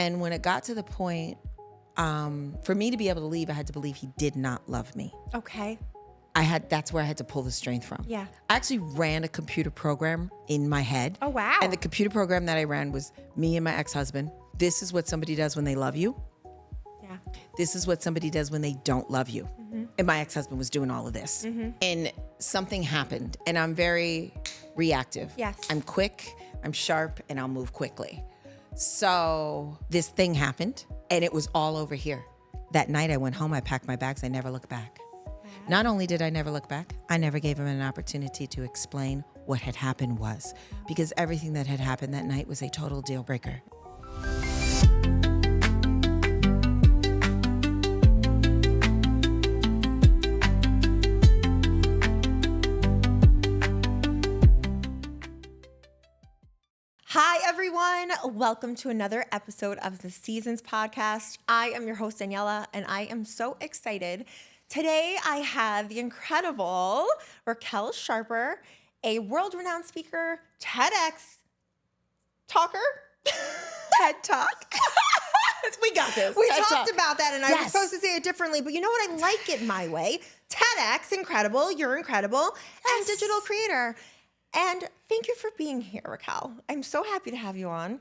And when it got to the point, for me to be able to leave, I had to believe he did not love me. Okay. That's where I had to pull the strength from. Yeah. I actually ran a computer program in my head. Oh, wow. And the computer program that I ran was me and my ex-husband. This is what somebody does when they love you. Yeah. This is what somebody does when they don't love you. Mm-hmm. And my ex-husband was doing all of this. Mm-hmm. And something happened, and I'm very reactive. Yes. I'm quick, I'm sharp, and I'll move quickly. So this thing happened, and it was all over here. That night I went home, I packed my bags, I never looked back. Not only did I never look back, I never gave him an opportunity to explain what had happened was, because everything that had happened that night was a total deal breaker. Hi, everyone. Welcome to another episode of the Seasons Podcast. I am your host, Daniela, and I am so excited. Today, I have the incredible Raquel Sharper, a world-renowned speaker, TEDx talker, TED Talk. We got this. We TED talked Talk. about that, and I Yes. was supposed to say it differently, but you know what? I like it my way. TEDx, incredible. You're incredible. And digital creator. And thank you for being here, Raquel. I'm so happy to have you on.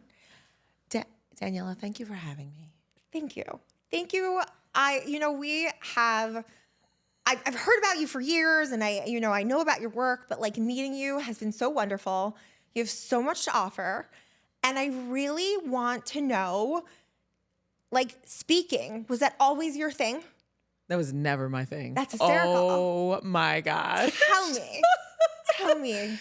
Daniela, thank you for having me. Thank you. Thank you. I've heard about you for years, and I know about your work, but like meeting you has been so wonderful. You have so much to offer. And I really want to know, like, speaking, was that always your thing? That was never my thing. That's hysterical. Oh my God. Tell me.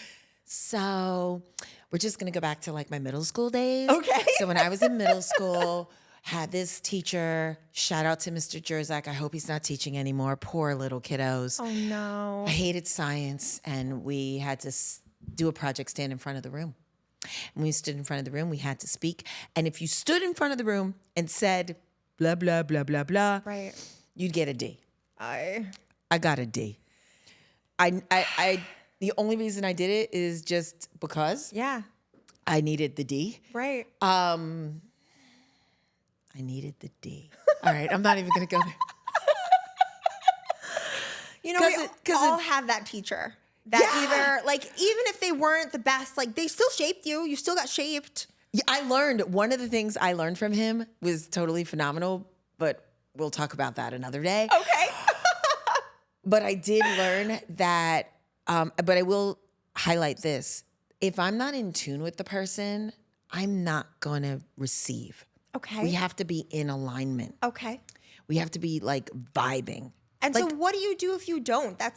So we're just going to go back to like my middle school days. Okay. So when I was in middle school, had this teacher, shout out to Mr. Jerzak. I hope he's not teaching anymore. Poor little kiddos. Oh, no. I hated science, and we had to do a project, stand in front of the room. And when we stood in front of the room, we had to speak. And if you stood in front of the room and said, blah, blah, blah, blah, blah, Right. you'd get a D. I got a D. The only reason I did it is just because I needed the D. Right. I needed the D. All right, I'm not even going to go there. We all have that teacher that either, like, even if they weren't the best, like, they still shaped you. You still got shaped. Yeah, one of the things I learned from him was totally phenomenal, but we'll talk about that another day. Okay. But I did learn that, but I will highlight this. If I'm not in tune with the person, I'm not going to receive. Okay. We have to be in alignment. Okay. We have to be like vibing. And like, so what do you do if you don't? What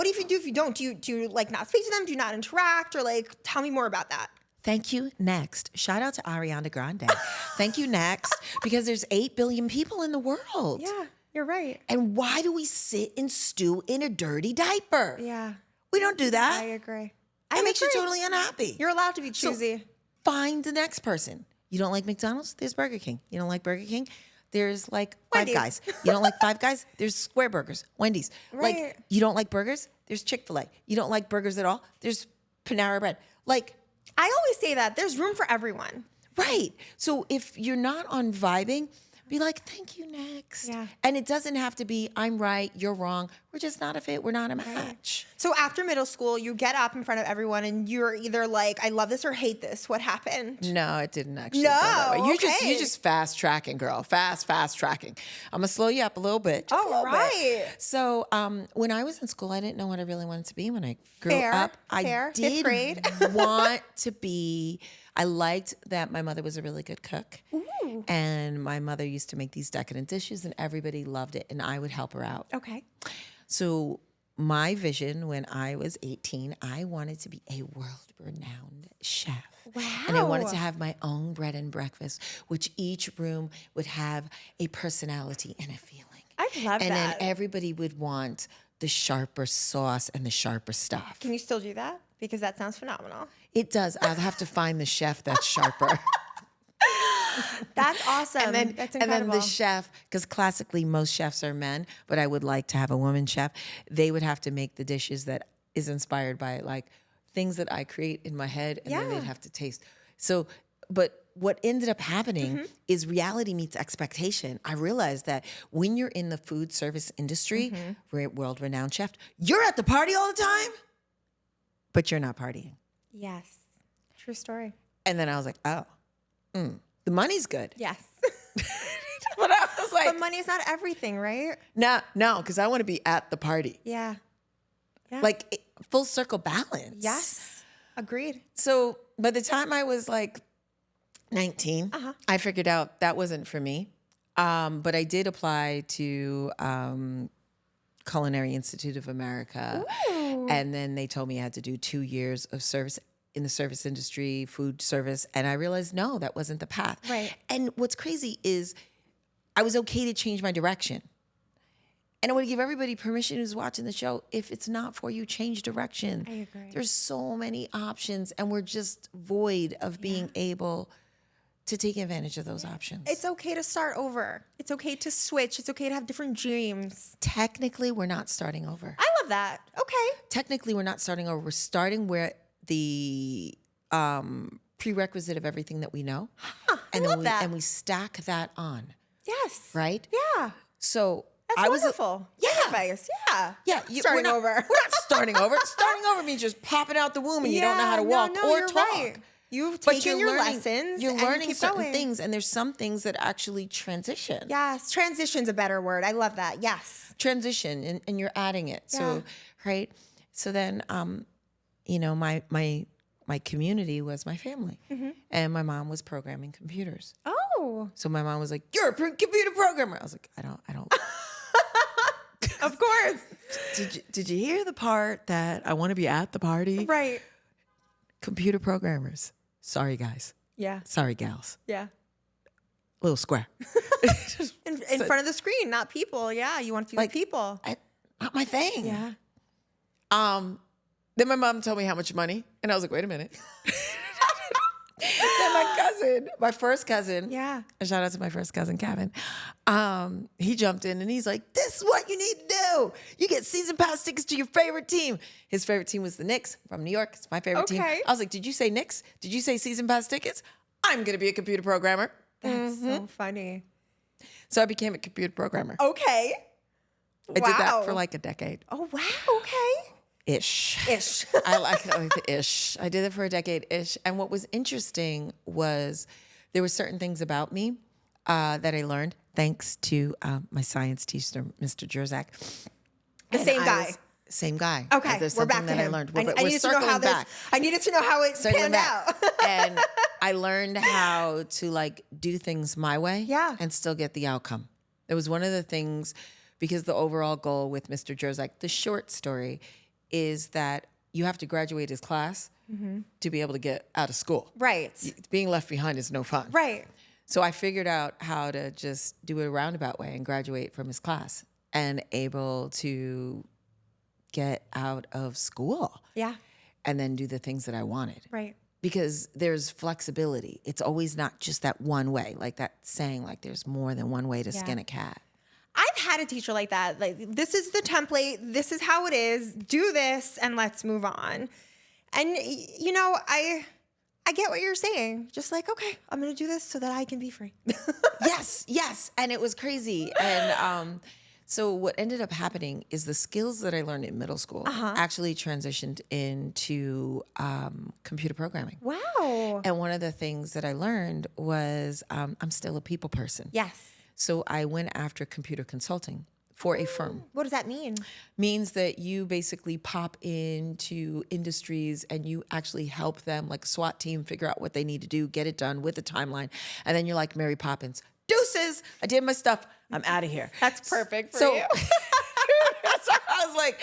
do you do if you don't? Do you like not speak to them? Do you not interact? Or like, tell me more about that. Thank you, next. Shout out to Ariana Grande. Thank you, next. Because there's 8 billion people in the world. Yeah, you're right. And why do we sit and stew in a dirty diaper? Yeah. We don't do that. I agree. It makes you totally unhappy. You're allowed to be choosy. So find the next person. You don't like McDonald's? There's Burger King. You don't like Burger King? There's like Five Guys. You don't like Five Guys? There's Square Burgers, Wendy's. Right. Like, you don't like burgers? There's Chick-fil-A. You don't like burgers at all? There's Panera Bread. Like, I always say that. There's room for everyone. right. So if you're not on vibing, be like, thank you, next. Yeah. And it doesn't have to be, I'm right, you're wrong. We're just not a fit. We're not a match. Right. So after middle school, you get up in front of everyone and you're either like, I love this or hate this. What happened? No, it didn't actually go that way. You're just fast tracking, girl. Fast tracking. I'm gonna slow you up a little bit. Just a little bit. So when I was in school, I didn't know what I really wanted to be when I grew up. I did 5th grade. want to be. I liked that my mother was a really good cook. Ooh. And my mother used to make these decadent dishes, and everybody loved it, and I would help her out. Okay. So my vision when I was 18, I wanted to be a world-renowned chef. Wow. And I wanted to have my own bread and breakfast, which each room would have a personality and a feeling. I love that. And then everybody would want the sharper sauce and the sharper stuff. Can you still do that? Because that sounds phenomenal. It does. I'll have to find the chef that's sharper. That's awesome. That's incredible. And then the chef, because classically most chefs are men, but I would like to have a woman chef. They would have to make the dishes that is inspired by like things that I create in my head, and then they'd have to taste. So, but what ended up happening is reality meets expectation. I realized that when you're in the food service industry, world-renowned chef, you're at the party all the time, but you're not partying. Yes. True story. And then I was like, oh, the money's good. Yes. But I was like, But money is not everything, right? no, because I want to be at the party. Yeah. Like full circle balance. Yes. Agreed. So by the time I was like 19, I figured out that wasn't for me. But I did apply to Culinary Institute of America. Ooh. And then they told me I had to do 2 years of service in the service industry, food service. And I realized, no, that wasn't the path. Right. And what's crazy is I was okay to change my direction. And I want to give everybody permission who's watching the show, if it's not for you, change direction. I agree. There's so many options, and we're just void of being able to take advantage of those options. It's okay to start over. It's okay to switch. It's okay to have different dreams. Technically, we're not starting over. I love that. Okay. Technically, we're not starting over. We're starting where the prerequisite of everything that we know. I love that. And we stack that on, Yes. right? Yeah. So That's I was wonderful. Good advice. Yeah. Yeah, Starting we're not, over. We're not starting over. Starting over means just popping out the womb and you don't know how to walk or you're talk. Right. You've But taken your lessons. You're and learning keep certain going. things, and there's some things that actually transition. Yes. Transition's a better word. I love that. Yes. Transition, and you're adding it. Yeah. So, right. So then, my community was my family, and my mom was programming computers. Oh. So my mom was like, "You're a computer programmer." I was like, "I don't." Of course. Did you hear the part that I want to be at the party? Right. Computer programmers. Sorry, guys. Yeah. Sorry, gals. Yeah. Little square. In front of the screen, not people. Yeah. You want to feel like people. Not my thing. Yeah. Then my mom told me how much money, and I was like, wait a minute. Then my first cousin, Yeah. a shout out to my first cousin, Kevin, he jumped in and he's like, this is what you need to do. You get season pass tickets to your favorite team. His favorite team was the Knicks from New York. It's my favorite team. Okay. I was like, did you say Knicks? Did you say season pass tickets? I'm going to be a computer programmer. That's so funny. So I became a computer programmer. Okay. I did that for like a decade. Oh, wow. Okay. Ish. I like the ish. I did it for a decade-ish. And what was interesting was there were certain things about me that I learned thanks to my science teacher, Mr. Jerzak. The same guy. Same guy. Okay, There's we're back something to that him. I learned. I We're needed to know how circling this. back. I needed to know how it Circling panned back. out. And I learned how to like do things my way and still get the outcome. It was one of the things, because the overall goal with Mr. Jerzak, the short story, is that you have to graduate his class to be able to get out of school. Right. Being left behind is no fun. Right. So I figured out how to just do it a roundabout way and graduate from his class and able to get out of school. Yeah. And then do the things that I wanted. Right. Because there's flexibility. It's always not just that one way, like that saying, like there's more than one way to skin a cat. I've had a teacher like that. Like, this is the template. This is how it is. Do this and let's move on. And, you know, I get what you're saying. Just like, okay, I'm going to do this so that I can be free. Yes. And it was crazy. And so what ended up happening is the skills that I learned in middle school actually transitioned into computer programming. Wow. And one of the things that I learned was I'm still a people person. Yes. So I went after computer consulting for a firm. What does that mean? Means that you basically pop into industries and you actually help them, like SWAT team, figure out what they need to do, get it done with a timeline. And then you're like Mary Poppins, deuces, I did my stuff, I'm out of here. That's perfect for you. So I was like,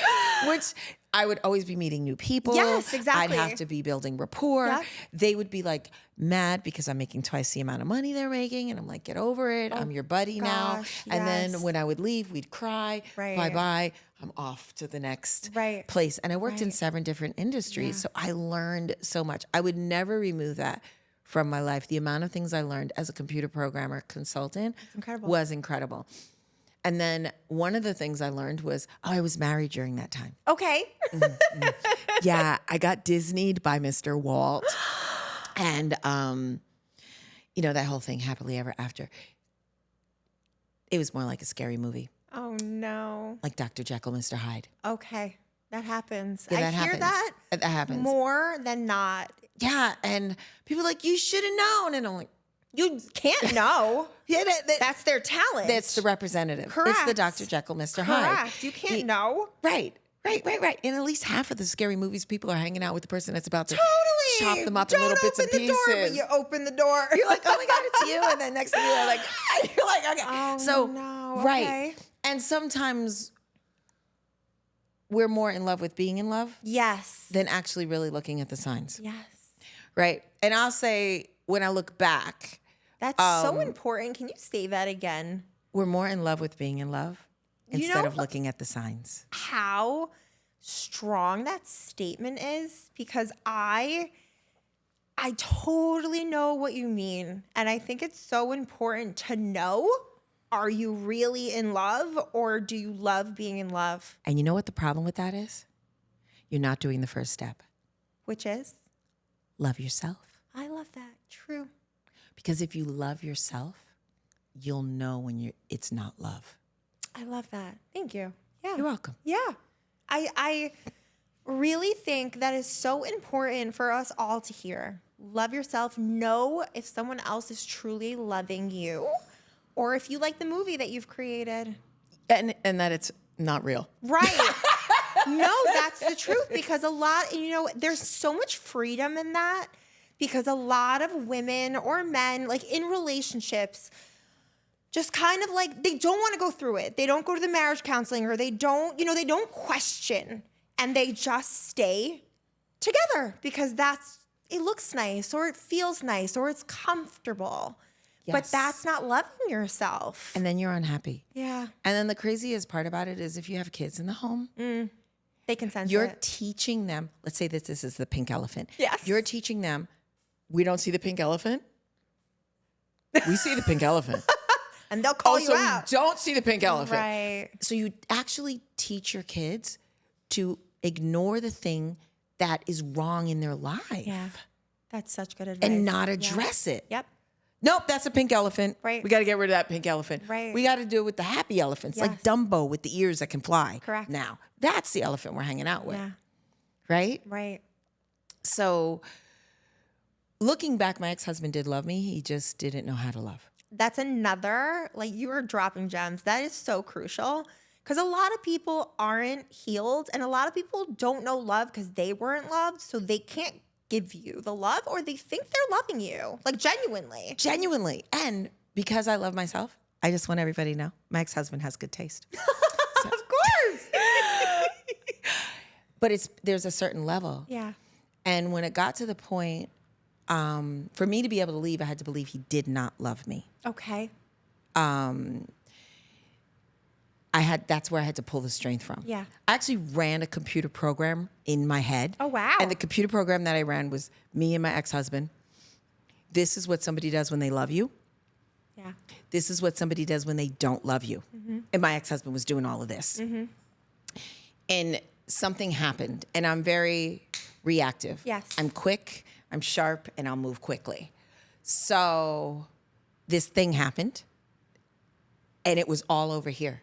which I would always be meeting new people. Yes, exactly. I'd have to be building rapport. Yeah. They would be like mad because I'm making twice the amount of money they're making. And I'm like, get over it. I'm your buddy now. gosh, And then yes. when I would leave, we'd cry. Right. Bye-bye. I'm off to the next Right. place. And I worked in 7 different industries. So I learned so much. I would never remove that from my life. The amount of things I learned as a computer programmer consultant was incredible. And then one of the things I learned was, I was married during that time. Okay. Yeah, I got Disneyed by Mr. Walt. And that whole thing, happily ever after. It was more like a scary movie, Oh no. like Dr. Jekyll, Mr. Hyde. Okay. That happens. Yeah, I that hear happens. that That happens. more than not. Yeah, and people are like, you should have known. And I'm like, You can't know. yeah, That's their talent. that's the representative. It's the Correct. Dr. Jekyll, Mr. Hyde. Correct. You can't know. Right. In at least half of the scary movies, people are hanging out with the person that's about to Totally. chop them up in little bits and Don't open the door, pieces. but you open the door. You're like, oh my God, it's you. And then next thing you're like, ah, you're like, okay. Oh, So, no. right. Okay. And sometimes we're more in love with being in love Yes. than actually really looking at the signs. Yes. Right. And I'll say, when I look back, That's so important. Can you say that again? we're more in love with being in love You instead know- of looking at the signs. How strong that statement is, because I totally know what you mean. And I think it's so important to know, are you really in love, or do you love being in love? And you know what the problem with that is? You're not doing the first step. Which is, Love yourself. I love that. True. Because if you love yourself, you'll know when it's not love. I love that. Thank you. Yeah. You're welcome. Yeah. I really think that is so important for us all to hear. Love yourself. Know if someone else is truly loving you, or if you like the movie that you've created. And that it's not real. Right. No, that's the truth, because there's so much freedom in that, because a lot of women or men, like in relationships, just kind of like, they don't want to go through it. They don't go to the marriage counseling, or they don't question, and they just stay together because it looks nice, or it feels nice, or it's comfortable. But Yes. that's not loving yourself. And then you're unhappy. Yeah. And then the craziest part about it is if you have kids in the home, They can sense you're it. teaching them, let's say that this is the pink elephant. Yes. You're teaching them, we don't see the pink elephant. We see the pink elephant. And they'll call you So out. we don't see the pink elephant. Right. So you actually teach your kids to ignore the thing that is wrong in their life. Yeah. That's such good advice. And not Yeah. address it. Yep. Nope, that's a pink elephant. Right. We got to get rid of that pink elephant. Right. We got to do it with the happy elephants, like Yes. Dumbo with the ears that can fly. Correct. Now, that's the elephant we're hanging out with. Yeah. Right? Right. So, looking back, my ex-husband did love me. He just didn't know how to love. That's another, like, you are dropping gems. That is so crucial, because a lot of people aren't healed, and a lot of people don't know love because they weren't loved, so they can't give you the love, or they think they're loving you, like, genuinely. Genuinely. And because I love myself, I just want everybody to know my ex-husband has good taste. Of course. But there's a certain level. Yeah. And when it got to the point, for me to be able to leave, I had to believe he did not love me. Okay. That's where I had to pull the strength from. Yeah. I actually ran a computer program in my head. Oh, wow. And the computer program that I ran was me and my ex-husband. This is what somebody does when they love you. Yeah. This is what somebody does when they don't love you. Mm-hmm. And my ex-husband was doing all of this. Mm-hmm. And something happened, and I'm very reactive. Yes. I'm quick, I'm sharp, and I'll move quickly. So this thing happened, and it was all over here.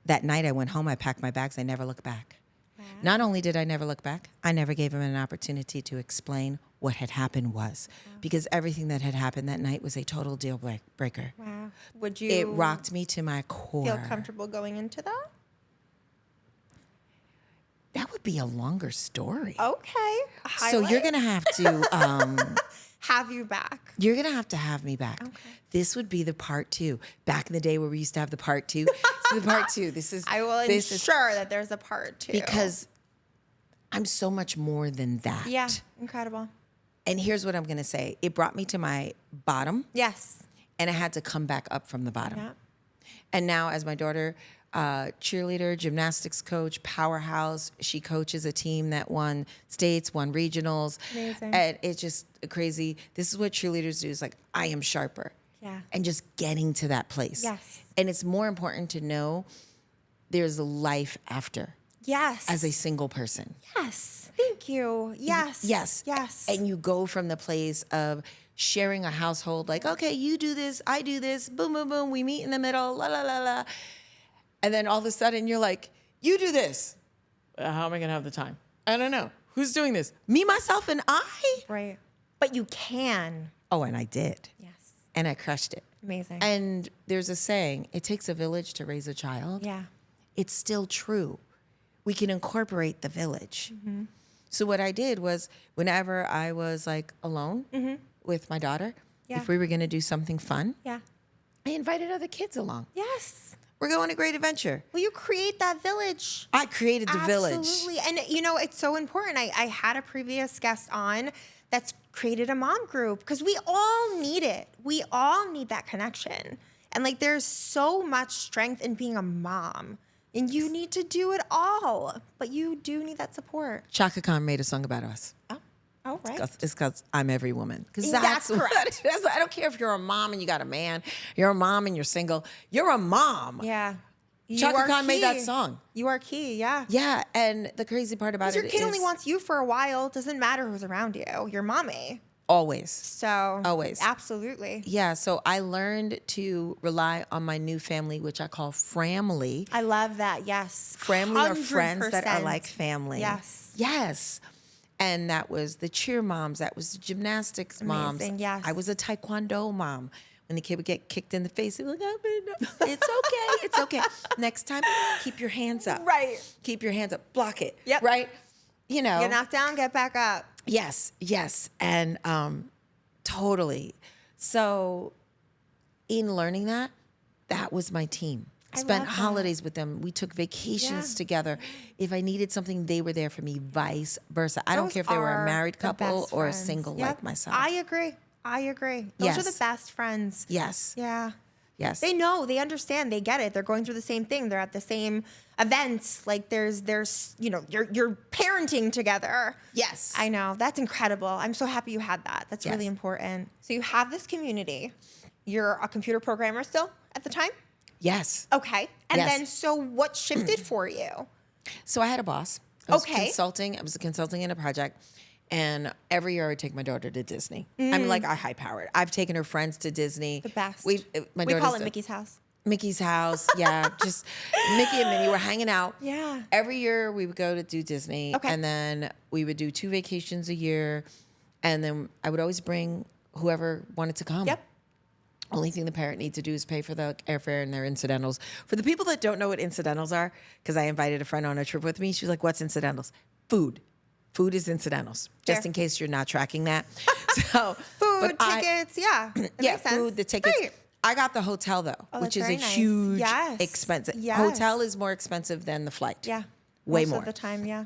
That night I went home, I packed my bags, I never looked back. Wow. Not only did I never look back, I never gave him an opportunity to explain what had happened was. Because everything that had happened that night was a total deal breaker. Wow. Would you It rocked me to my core. feel comfortable going into that? That would be a longer story. Okay. So you're gonna have to have you back. you're gonna have to have me back. Okay. This would be the part 2. Back in the day where we used to have the part 2. So the part 2. I will ensure that there's a part 2. Because I'm so much more than that. Yeah, incredible. And here's what I'm gonna say. It brought me to my bottom, Yes. and I had to come back up from the bottom. Yeah. And now, as my daughter, cheerleader, gymnastics coach, powerhouse, she coaches a team that won states, won regionals. Amazing. And it's just crazy. This is what cheerleaders do. Is like, I am sharper. Yeah. And just getting to that place. Yes. And it's more important to know there's a life after Yes. as a single person. Yes. Thank you. Yes. Yes. Yes. And you go from the place of sharing a household, like, okay, you do this, I do this, boom, boom, boom, we meet in the middle, la, la, la, la. And then all of a sudden you're like, you do this. How am I going to have the time? I don't know. Who's doing this? Me, myself, and I? Right. But you can. Oh, and I did. Yes. And I crushed it. Amazing. And there's a saying, it takes a village to raise a child. Yeah. It's still true. We can incorporate the village. Mm-hmm. So what I did was whenever I was like alone with my daughter, if we were going to do something fun, I invited other kids along. Yes. We're going on a great adventure. Well, you create that village. I created the village. Absolutely. And, it's so important. I had a previous guest on that's created a mom group because we all need it. We all need that connection. And, like, there's so much strength in being a mom. And you need to do it all. But you do need that support. Chaka Khan made a song about us. Oh, right. It's because I'm every woman. Because That's what correct. it is. I don't care if you're a mom and you got a man. You're a mom and you're single. You're a mom. Yeah. Chaka Khan made that song. You are key, yeah. Yeah, and the crazy part about it is... Because your kid only wants you for a while. Doesn't matter who's around you. You're mommy. Always. So... Always. Absolutely. Yeah, so I learned to rely on my new family, which I call Framley. I love that, yes. Framley are friends that are 100%. like family. Yes. Yes. And that was the cheer moms. That was the gymnastics moms. Amazing, yes. I was a taekwondo mom. When the kid would get kicked in the face, they'd be like, it's okay, it's okay. Next time, keep your hands up. Right. Keep your hands up. Block it. Yep. Right? You know. Get knocked down, get back up. Yes, yes. And totally. So in learning that, that was my team. Spent love that. holidays with them. We took vacations together. If I needed something, they were there for me, vice versa. I don't Those care if they were are a married the couple best or a friends. single Yep. like myself. I agree. Those are the Yes. best friends. Yes. Yeah. Yes. They know, they understand, they get it. They're going through the same thing. They're at the same events. Like there's you're parenting together. Yes. I know. That's incredible. I'm so happy you had that. That's really important. So you have this community. You're a computer programmer still at the time? Yes. Okay. And Yes. then so what shifted for you? So I had a boss. I was Okay. consulting. I was consulting in a project. And every year I would take my daughter to Disney. I mean, like, I high powered. I've taken her friends to Disney. The best. We call it Mickey's house. Mickey's house. Yeah. Just Mickey and Minnie were hanging out. Yeah. Every year we would go to do Disney. Okay. And then we would do 2 vacations a year. And then I would always bring whoever wanted to come. Yep. Only thing the parent needs to do is pay for the airfare and their incidentals. For the people that don't know what incidentals are, because I invited a friend on a trip with me, she was like, what's incidentals? Food. Food is incidentals, just Fair. in case you're not tracking that. So Food, tickets, yeah. That yeah, makes sense. food, the tickets. Right. I got the hotel though, Oh, which that's is a very nice. huge Yes. expensive. Yes. Hotel is more expensive than the flight. Yeah. Way Most more. of the time, yeah.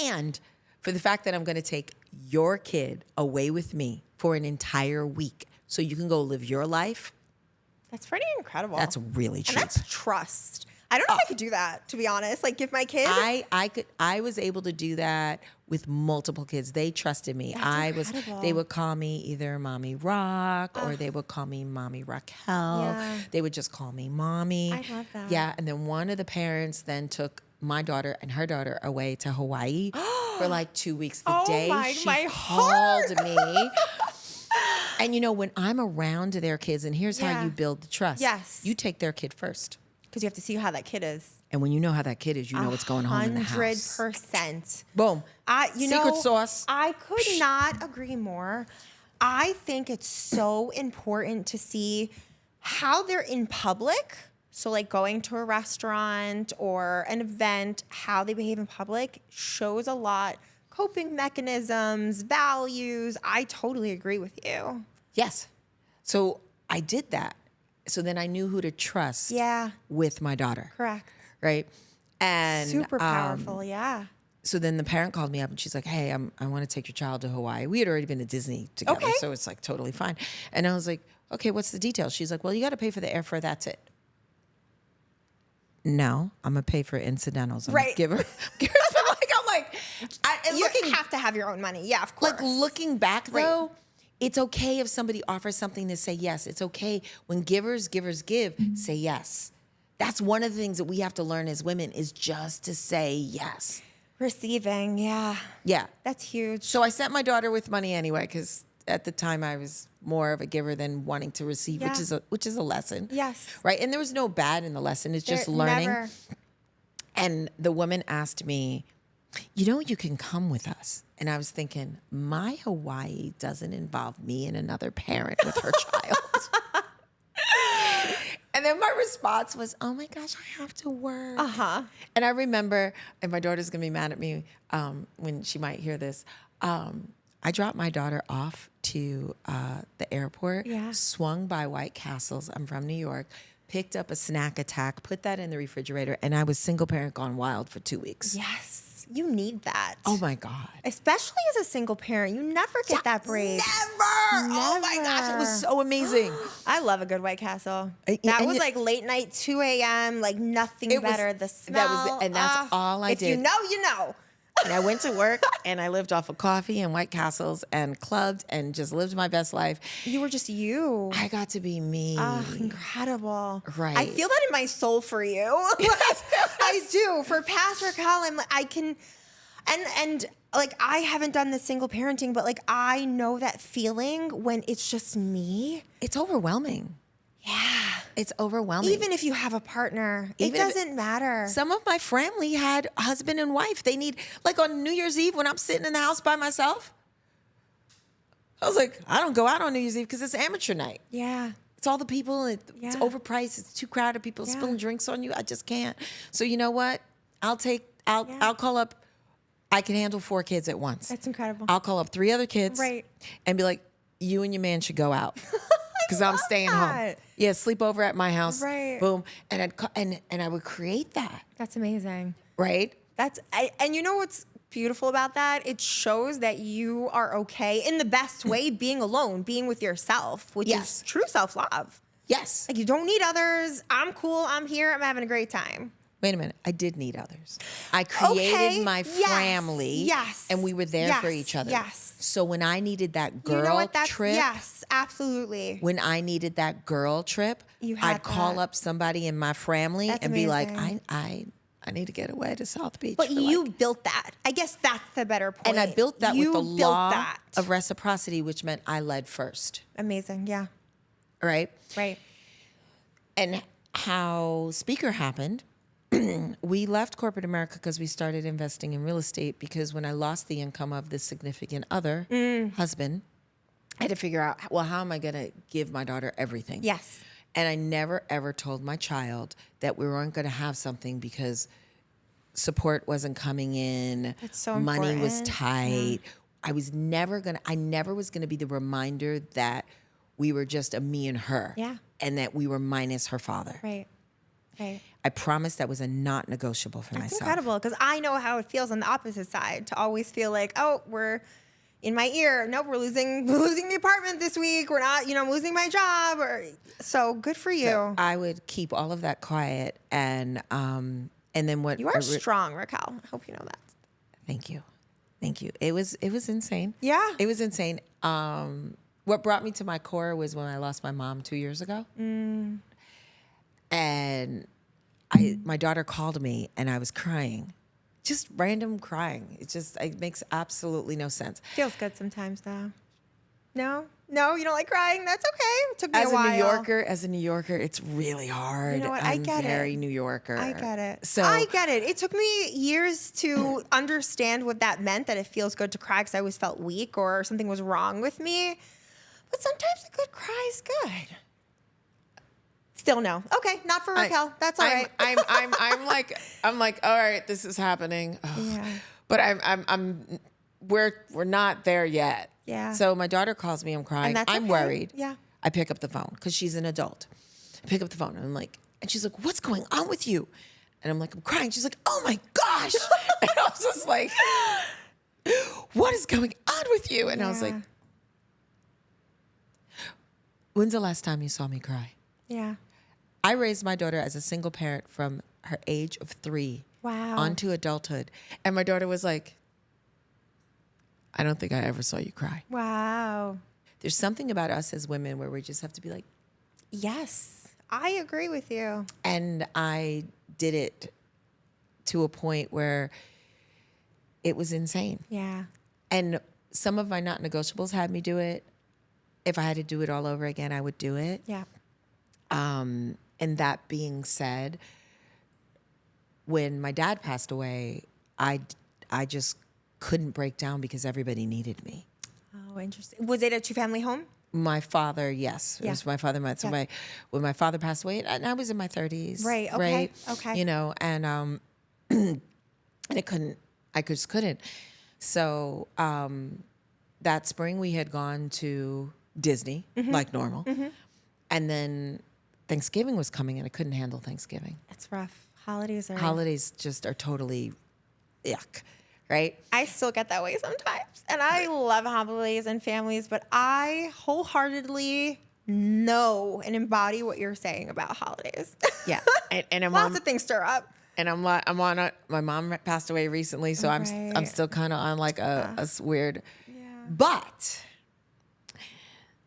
And for the fact that I'm going to take your kid away with me for an entire week so you can go live your life, That's pretty incredible. that's really cheap. And that's trust. I don't know if I could do that, to be honest. Like, give my kid. I was able to do that with multiple kids. They trusted me. incredible. They would call me either Mommy Rock or they would call me Mommy Raquel. Yeah. They would just call me Mommy. I love that. Yeah, and then one of the parents then took my daughter and her daughter away to Hawaii for like 2 weeks. The Oh day my- she my called me. And when I'm around their kids, and here's how Yeah. you build the trust. Yes. You take their kid first. Because you have to see how that kid is. And when you know how that kid is, you know what's going on in the house. 100%. Boom. Secret sauce. I could not agree more. I think it's so important to see how they're in public. So like going to a restaurant or an event, how they behave in public shows a lot. Coping mechanisms, values. I totally agree with you. Yes. So I did that. So then I knew who to trust Yeah, with my daughter. correct. Right. And Super powerful, yeah. so then the parent called me up and she's like, hey, I want to take your child to Hawaii. We had already been to Disney together. Okay. So it's like totally fine. And I was like, okay, what's the details? She's like, well, you got to pay for the airfare. That's it. No, I'm going to pay for incidentals. I'm Right. Give her I'm like, You have to have your own money. Yeah, of course. like looking back though, it's okay if somebody offers something to say yes. It's okay when givers give, say yes. That's one of the things that we have to learn as women is just to say yes. Receiving, yeah. Yeah. That's huge. So I sent my daughter with money anyway because at the time I was more of a giver than wanting to receive, Yeah. which is a lesson. Yes. Right. And there was no bad in the lesson. It's just There- learning. Never. And the woman asked me, you can come with us. And I was thinking, my Hawaii doesn't involve me and another parent with her child. And then my response was, oh my gosh, I have to work. Uh-huh. And I remember, and my daughter's gonna be mad at me when she might hear this. I dropped my daughter off to the airport, Yeah. swung by White Castles. I'm from New York. Picked up a snack attack, put that in the refrigerator, and I was single parent gone wild for 2 weeks. Yes. You need that. Oh my God. Especially as a single parent. You never get that break. Never. Oh my gosh, it was so amazing. I love a good White Castle. And That was you- like late night, 2 a.m., like nothing It was- better. The smell. and that's all I if did. you know, you know. And I went to work and I lived off of coffee and White Castles and clubbed and just lived my best life. You were just you. I got to be me. Oh, incredible. Right. I feel that in my soul for you. I do. For past Raquel, I'm like, I can, and like, I haven't done the single parenting, but like, I know that feeling when it's just me. It's overwhelming. Yeah. It's overwhelming. Even if you have a partner, it Even if- doesn't matter. Some of my family had husband and wife. They need, like on New Year's Eve when I'm sitting in the house by myself, I was like, I don't go out on New Year's Eve because it's amateur night. Yeah. It's all the people. It's Yeah. overpriced. It's too crowded. People Yeah. spilling drinks on you. I just can't. So you know what? I'll Yeah. I'll call up. I can handle 4 kids at once. That's incredible. I'll call up 3 other kids. Right. And be like, you and your man should go out. Because I'm staying home. that. Yeah, sleep over at my house. Right. Boom. And I would create that. That's amazing. Right? And you know what's beautiful about that? It shows that you are okay in the best way being alone, being with yourself, which Yes. is true self-love. Yes. Like you don't need others. I'm cool. I'm here. I'm having a great time. Wait a minute. I did need others. I created my Yes. family. Yes. And we were there for Yes. each other. Yes. So when I needed that girl You know what? trip. Yes, absolutely. When I needed that girl trip, You had I'd call that. up somebody in my family That's and be like, amazing. I need to get away to South Beach. But for you like-" built that. I guess that's the better point. and I built that You with the built law that. of reciprocity, which meant I led first. Amazing. Yeah. Right? Right. And how Speaker happened, we left corporate America because we started investing in real estate because when I lost the income of this significant other, husband, I had to figure out, well, how am I going to give my daughter everything? Yes. And I never, ever told my child that we weren't going to have something because support wasn't coming in. That's so money was important. tight. I never was going to be the reminder that we were just a me and her. Yeah. And that we were minus her father. Right. Right. I promised that was a not negotiable for That's myself. incredible because I know how it feels on the opposite side to always feel like, oh, we're in my ear. Nope, we're losing the apartment this week. We're not, I'm losing my job. So good for you. So I would keep all of that quiet and then what You are strong, Raquel. I hope you know that. Thank you. It was insane. Yeah. It was insane. What brought me to my core was when I lost my mom 2 years ago. And my daughter called me and I was crying. Just random crying. It makes absolutely no sense. Feels good sometimes though. No, you don't like crying. That's okay. It took me As a while. a New Yorker, it's really hard. You know what? I'm I get very it. New Yorker. I get it. So I get it. It took me years to understand what that meant, that it feels good to cry because I always felt weak or something was wrong with me. But sometimes a good cry is good. Still no. Okay, not for Raquel. That's all right. I'm like, all right, this is happening. Ugh. Yeah. But we're not there yet. Yeah. So my daughter calls me, I'm crying. And that's I'm okay. worried. Yeah. I pick up the phone because she's an adult. I pick up the phone and I'm like, and she's like, what's going on with you? And I'm like, I'm crying. She's like, oh my gosh. And I was just like, what is going on with you? And I was like, Yeah. when's the last time you saw me cry? Yeah. I raised my daughter as a single parent from her age of 3 Wow. onto adulthood. And my daughter was like, I don't think I ever saw you cry. Wow. There's something about us as women where we just have to be like, Yes. I agree with you. and I did it to a point where it was insane. Yeah. And some of my not negotiables had me do it. if I had to do it all over again, I would do it. Yeah. And that being said, when my dad passed away, I just couldn't break down because everybody needed me. Oh, interesting. Was it a 2-family home? My father, yes. It Yeah. was my father. So when my father passed away, and I was in my 30s. Right. Okay. Right? Okay. You know, and and I just couldn't. So that spring we had gone to Disney like normal. And then Thanksgiving was coming and I couldn't handle Thanksgiving. It's rough. Holidays Just are totally yuck, right? I still get that way sometimes. And I love holidays and families, but I wholeheartedly know and embody what you're saying about holidays. Yeah. And I'm Lots of things stir up. And I'm on my mom passed away recently, so I'm Right. still kind of on like a weird. Yeah. But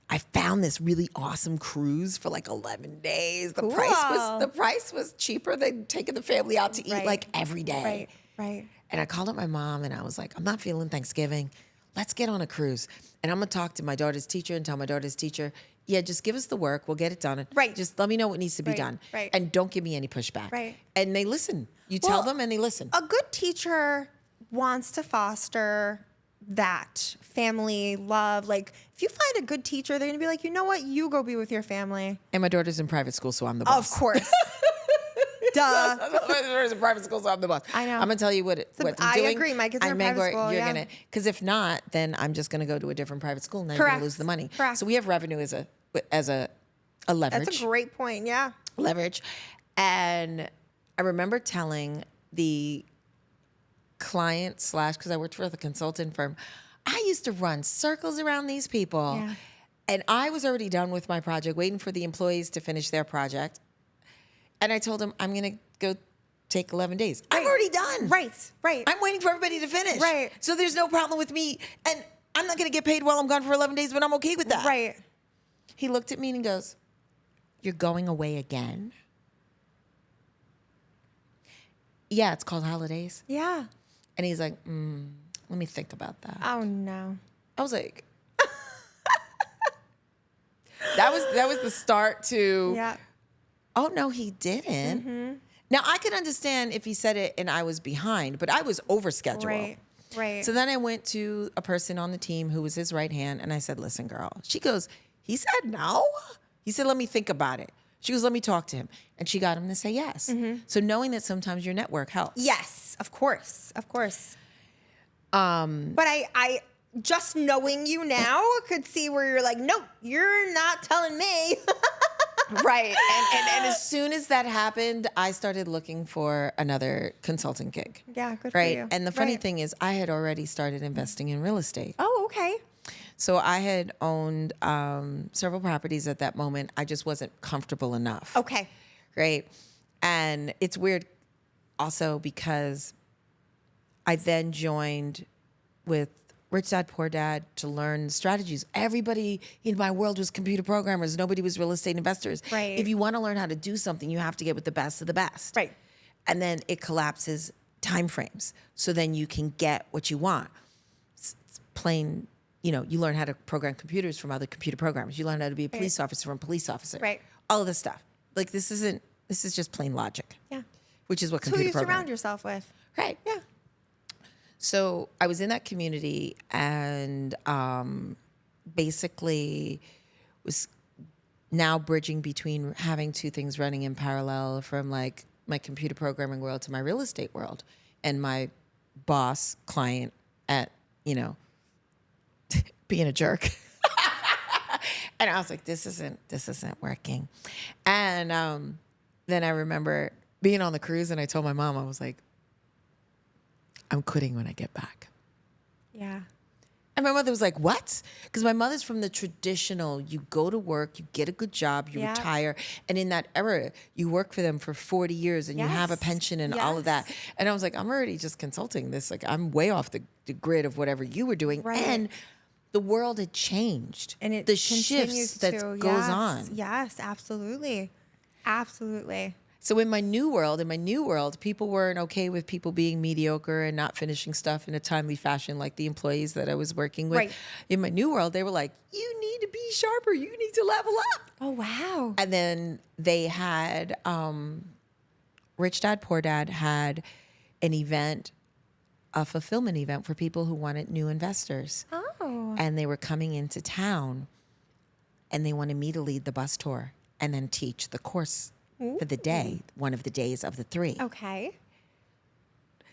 I found this really awesome cruise for like 11 days. The Cool. price was cheaper than taking the family out to eat Right. like every day. Right. And I called up my mom and I was like, I'm not feeling Thanksgiving. Let's get on a cruise. And I'm gonna talk to my daughter's teacher and tell my daughter's teacher, yeah, just give us the work. We'll get it done. Right. Just let me know what needs to be Right, done. right. And don't give me any pushback. Right. And they listen. You Well, tell them and they listen. A good teacher wants to foster that family love. Like, if you find a good teacher, they're gonna be like, you know what? You go be with your family. And my daughter's in private school, so I'm the boss. Of course. Duh. My daughter's in private school, so I'm the boss. I know. I'm gonna tell you what I'm I doing. agree. My kids are in private school, You're yeah. gonna, because if not, then I'm just gonna go to a different private school and then you're Correct. gonna lose the money. Correct. So we have revenue as a leverage. That's a great point. Yeah. Leverage. And I remember telling the client / because I worked for the consultant firm, I used to run circles around these people. Yeah. And I was already done with my project, waiting for the employees to finish their project. And I told them, I'm going to go take 11 days. I'm already done. Right. I'm waiting for everybody to finish. Right. So there's no problem with me. And I'm not going to get paid while I'm gone for 11 days, but I'm okay with that. Right. He looked at me and he goes, you're going away again? Yeah, it's called holidays. Yeah. And he's like, let me think about that. Oh no. I was like, that was the start to, Yeah. oh no, he didn't. Now I could understand if he said it and I was behind, but I was over schedule. Right. So then I went to a person on the team who was his right hand and I said, listen, girl. She goes, he said no? He said, let me think about it. She goes, let me talk to him. And she got him to say yes. So knowing that sometimes your network helps. Yes, of course. But I just knowing you now could see where you're like, nope, you're not telling me. Right. And as soon as that happened, I started looking for another consulting gig. Yeah, good for Right. you. And the funny Right. thing is I had already started investing in real estate. Oh, okay. So I had owned several properties at that moment. I just wasn't comfortable enough. Okay. Right. And it's weird also because I then joined with Rich Dad, Poor Dad to learn strategies. Everybody in my world was computer programmers. Nobody was real estate investors. Right. If you want to learn how to do something, you have to get with the best of the best. Right. And then it collapses time frames. So then you can get what you want. It's plain, you learn how to program computers from other computer programmers. You learn how to be a police officer from police officer. Right. All of this stuff. Like this is just plain logic. Yeah. Which is what It's who computer you programming. surround yourself with. Right. Yeah. So I was in that community and basically was now bridging between having two things running in parallel from like my computer programming world to my real estate world and my boss client at, being a jerk. And I was like, this isn't working. And then I remember being on the cruise and I told my mom, I was like, I'm quitting when I get back. Yeah. And my mother was like, what? Because my mother's from the traditional, you go to work, you get a good job, you Yeah. retire. And in that era, you work for them for 40 years and you have a Yes. pension and all of that. Yes. And I was like, I'm already just consulting this. Like, I'm way off the grid of whatever you were doing. Right. And the world had changed. And it the continues shifts that to. goes Yes. on. Yes, absolutely. Absolutely. So in my new world, people weren't okay with people being mediocre and not finishing stuff in a timely fashion, like the employees that I was working with. Right. In my new world, they were like, you need to be sharper. You need to level up. Oh, wow. And then they had, Rich Dad, Poor Dad had an event, a fulfillment event for people who wanted new investors. Oh. And they were coming into town and they wanted me to lead the bus tour and then teach the course for the day, one of the days of the 3. Okay.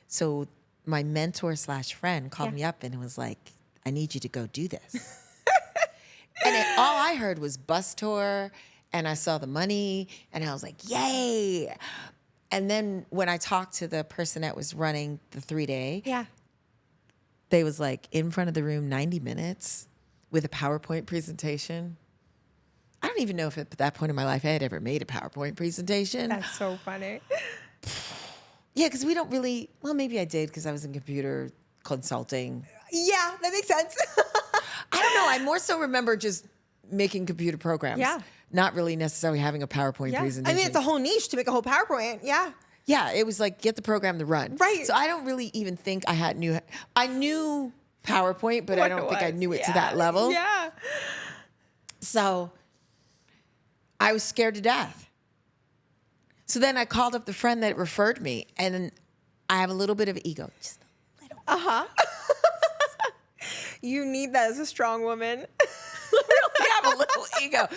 So my mentor / friend called me up and was like, I need you to go do this. And all I heard was bus tour, and I saw the money, and I was like, yay. And then when I talked to the person that was running the 3-day, they was like in front of the room 90 minutes with a PowerPoint presentation. I don't even know if at that point in my life I had ever made a PowerPoint presentation. That's so funny. Yeah, because we don't really, well, maybe I did because I was in computer consulting. Yeah, that makes sense. I don't know. I more so remember just making computer programs. Yeah. Not really necessarily having a PowerPoint presentation. I mean, it's a whole niche to make a whole PowerPoint. Yeah. Yeah, it was like, get the program to run. Right. So I don't really even think I knew PowerPoint, but I don't think I knew it to that level. Yeah. So I was scared to death. So then I called up the friend that referred me, and I have a little bit of ego. Just a little. Uh-huh. You need that as a strong woman. Really have a little ego,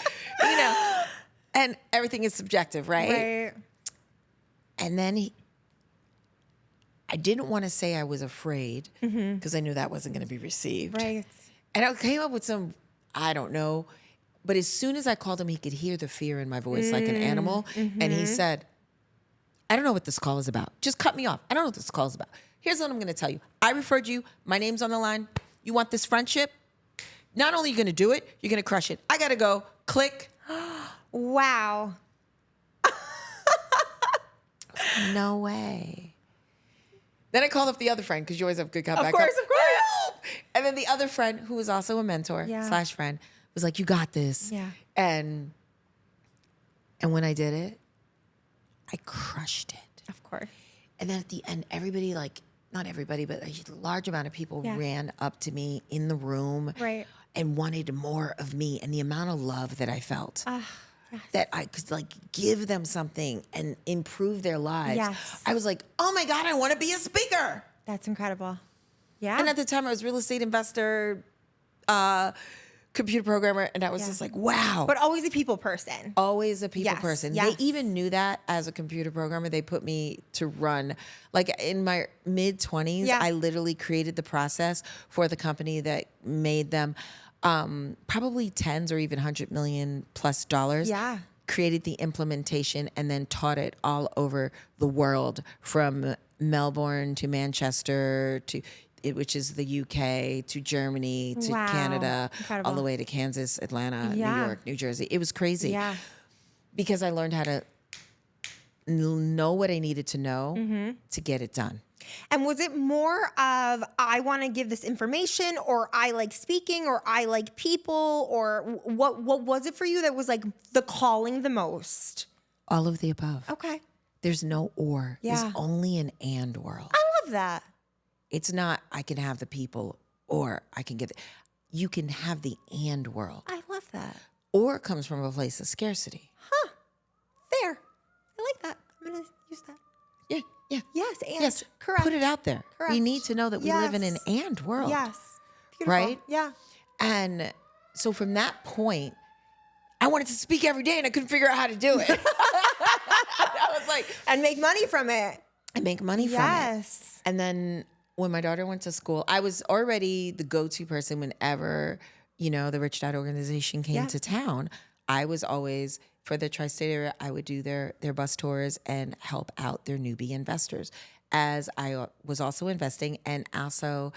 you know. And everything is subjective, right? Right. And then I didn't want to say I was afraid because I knew that wasn't going to be received. Right. And I came up with some, I don't know. But as soon as I called him, he could hear the fear in my voice like an animal. And he said, I don't know what this call is about. Just cut me off. I don't know what this call is about. Here's what I'm going to tell you. I referred you. My name's on the line. You want this friendship? Not only are you going to do it, you're going to crush it. I got to go. Click. Wow. No way. Then I called up the other friend because you always have good comeback. Of course. And then the other friend, who was also a mentor / friend, was like, you got this. Yeah. And when I did it, I crushed it. Of course. And then at the end, everybody, like, not everybody, but a large amount of people ran up to me in the room and wanted more of me. And the amount of love that I felt. That I could like give them something and improve their lives. Yes. I was like, oh my God, I want to be a speaker. That's incredible. Yeah. And at the time I was real estate investor, computer programmer, and I was just like, wow. But always a people person. Always a people person. Yes. They even knew that as a computer programmer. They put me to run. Like in my mid-20s, I literally created the process for the company that made them probably tens or even $100 million plus. Yeah. Created the implementation and then taught it all over the world, from Melbourne to Manchester to which is the UK, to Germany, to Canada, Incredible. all the way to Kansas, Atlanta, New York, New Jersey. It was crazy. Yeah. Because I learned how to know what I needed to know to get it done. And was it more of, I want to give this information, or I like speaking, or I like people, or what was it for you that was like the calling the most? All of the above. Okay. There's no or. Yeah. There's only an and world. I love that. It's not I can have the people or I can get it. You can have the and world. I love that. Or comes from a place of scarcity. Huh. Fair. I like that. I'm going to use that. Yeah, yeah. Yes, and. Yes, Correct. put it out there. Correct. We need to know that we live in an Yes. and world. Yes. Beautiful. Right? Yeah. And so from that point, I wanted to speak every day and I couldn't figure out how to do it. I was like, And make money from it. I make money from it. Yes. And then when my daughter went to school, I was already the go-to person whenever, the Rich Dad organization came to town. I was always, for the tri-state area, I would do their bus tours and help out their newbie investors, as I was also investing and also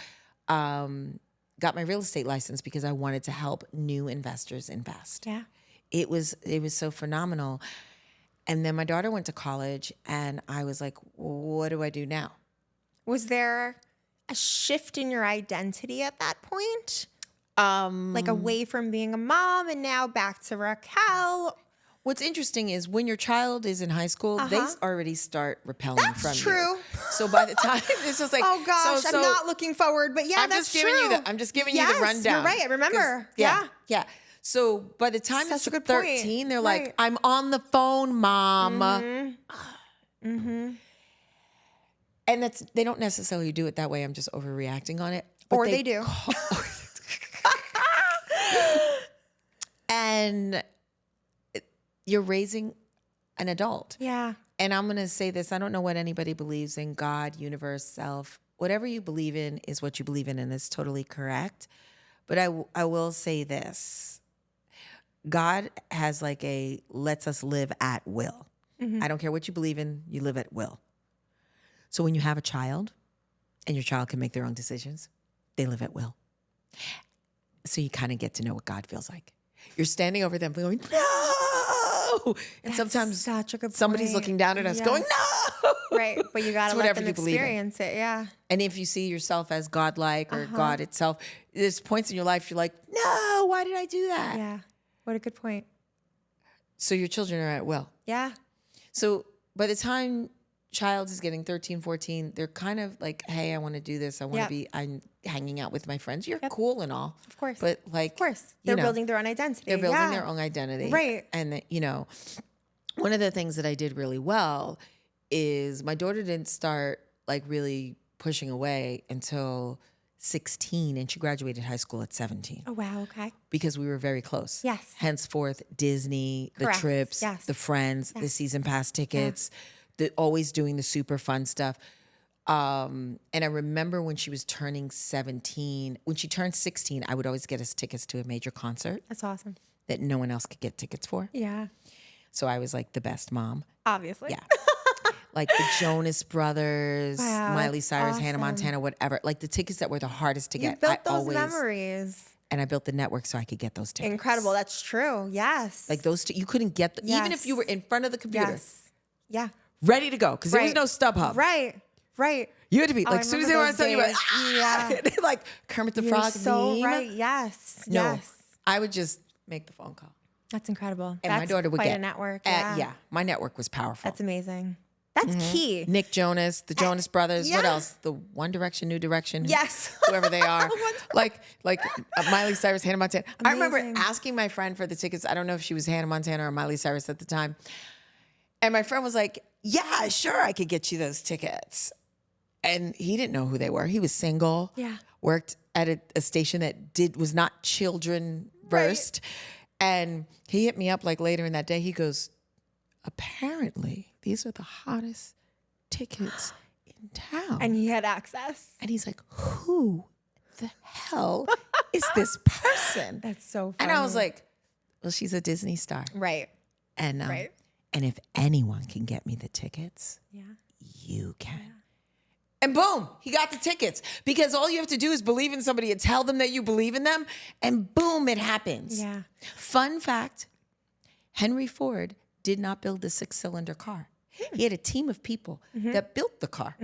got my real estate license because I wanted to help new investors invest. Yeah. It was so phenomenal. And then my daughter went to college and I was like, what do I do now? Was there a shift in your identity at that point? Like away from being a mom and now back to Raquel? What's interesting is when your child is in high school, they already start repelling from you. That's true. So by the time it's just like, oh gosh, so I'm not looking forward, but yeah, I'm that's just giving true. you I'm just giving you the rundown. You're right. I remember. Yeah. So by the time Such it's a good 13, point. they're Right. like, I'm on the phone, mom. And they don't necessarily do it that way. I'm just overreacting on it. But Or they do. And you're raising an adult. Yeah. And I'm going to say this. I don't know what anybody believes in, God, universe, self. Whatever you believe in is what you believe in, and it's totally correct. But I will say this. God has like lets us live at will. I don't care what you believe in, you live at will. So when you have a child and your child can make their own decisions, they live at will. So you kind of get to know what God feels like. You're standing over them going, no! And sometimes such a good somebody's point. looking down at us going, no! Right, but you got to let them experience it, yeah. And if you see yourself as godlike or God itself, there's points in your life you're like, no, why did I do that? Yeah, what a good point. So your children are at will. Yeah. So by the time child is getting 13, 14, they're kind of like, hey, I want to do this. I want to I'm hanging out with my friends. You're cool and all. Of course. But like, of course. They're building their own identity. They're building their own identity. Right. And, one of the things that I did really well is my daughter didn't start like really pushing away until 16, and she graduated high school at 17. Oh, wow. Okay. Because we were very close. Yes. Henceforth, Disney, Correct. the trips, Yes. the friends, the season pass tickets, always doing the super fun stuff. And I remember when she was turning 17, when she turned 16, I would always get us tickets to a major concert That's awesome. that no one else could get tickets for. Yeah. So I was like the best mom. Obviously. Yeah. Like the Jonas Brothers, Wow, Miley that's Cyrus, Hannah awesome. Montana, whatever. Like the tickets that were the hardest to You get. built those memories. And I built the network so I could get those tickets. Incredible. That's true. Yes. Like those two, you couldn't get them. Even if you were in front of the computer, Yes. Yeah. ready to go, because there was no StubHub. Right. Right. You had to be, Oh, like, I as soon as they remember were on, you went, those days. Yeah. like Kermit the You're Frog so meme. right. Yes. No, Yes. I would just make the phone call. That's incredible. And That's my daughter would quite get a network. Yeah, my network was powerful. That's amazing. That's key. Nick Jonas, the Jonas Brothers. What yeah. else? The One Direction, New Direction. Yes. Whoever they are. like Miley Cyrus, Hannah Montana. I remember Amazing. asking my friend for the tickets. I don't know if she was Hannah Montana or Miley Cyrus at the time. And my friend was like, yeah, sure, I could get you those tickets. And he didn't know who they were. He was single. Yeah. Worked at a station that was not children versed. And he hit me up like later in that day. He goes, apparently these are the hottest tickets in town. And he had access. And he's like, who the hell is this person? That's so funny. And I was like, well, she's a Disney star. right. And Right. and if anyone can get me the tickets, Yeah. you can. And boom, he got the tickets. Because all you have to do is believe in somebody and tell them that you believe in them. And boom, it happens. Yeah. Fun fact, Henry Ford did not build the 6-cylinder car. He had a team of people that built the car.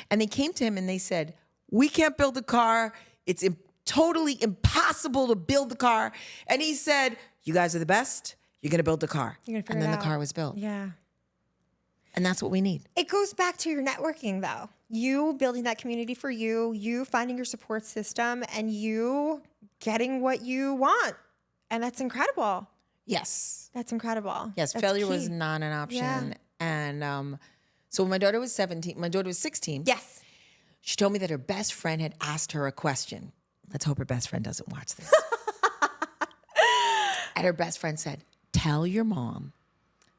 And they came to him and they said, we can't build the car. It's totally impossible to build the car. And he said, you guys are the best. You're going to build the car. You're gonna figure And then it the out. car was built. Yeah. And that's what we need. It goes back to your networking, though. You building that community for you, you finding your support system, and you getting what you want. And that's incredible. Yes. That's incredible. Yes, That's failure key. was not an option. Yeah. And so when my daughter was 16. Yes. She told me that her best friend had asked her a question. Let's hope her best friend doesn't watch this. And her best friend said, tell your mom